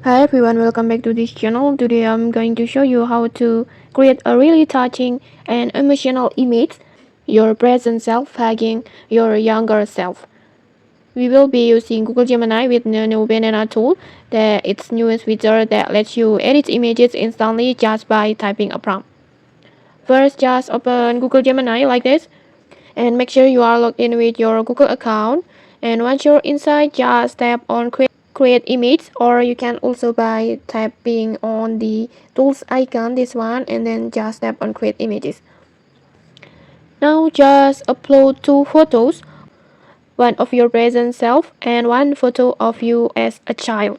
Hi everyone, welcome back to this channel. Today I'm going to show you how to create a really touching and emotional image, your present self hugging your younger self. We will be using Google Gemini with Nano Banana tool, its newest feature that lets you edit images instantly just by typing a prompt. First, just open Google Gemini like this and make sure you are logged in with your Google account. And once you're inside, just tap on create image, or you can also by tapping on the tools icon, this one, and then just tap on create images. Now just upload two photos, one of your present self and one photo of you as a child.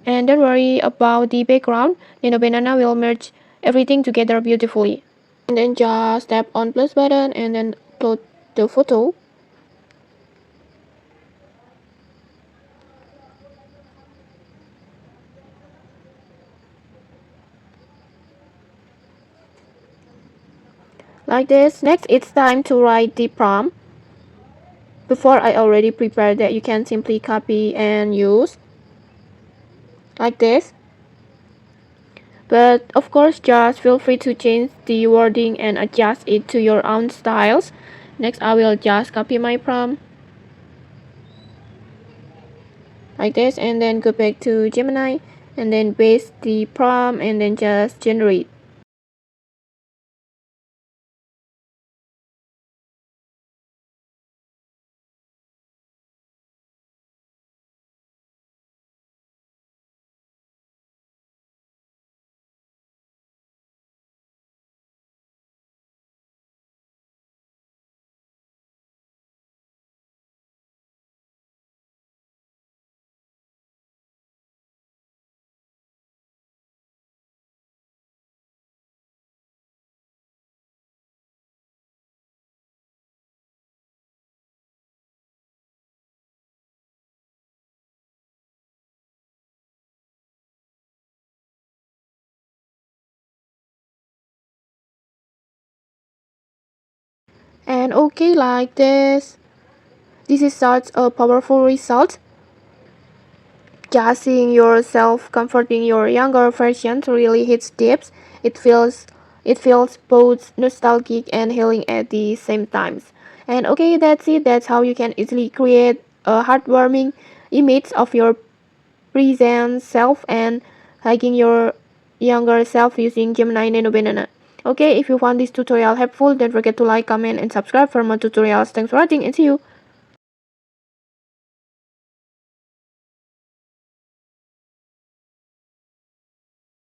And don't worry about the background, Nano Banana will merge everything together beautifully. And then just tap on plus button and then upload the photo. Like this. Next, it's time to write the prompt. Before I already prepared that, you can simply copy and use like this. But of course, just feel free to change the wording and adjust it to your own styles. Next, I will just copy my prompt like this and then go back to Gemini and then paste the prompt and then just generate. And okay, like this. This is such a powerful result. Just seeing yourself comforting your younger version really hits deep. It feels both nostalgic and healing at the same times. And okay, that's it. That's how you can easily create a heartwarming image of your present self and hugging your younger self using Gemini Nano Banana. Okay, if you found this tutorial helpful, don't forget to like, comment, and subscribe for more tutorials. Thanks for watching and see you.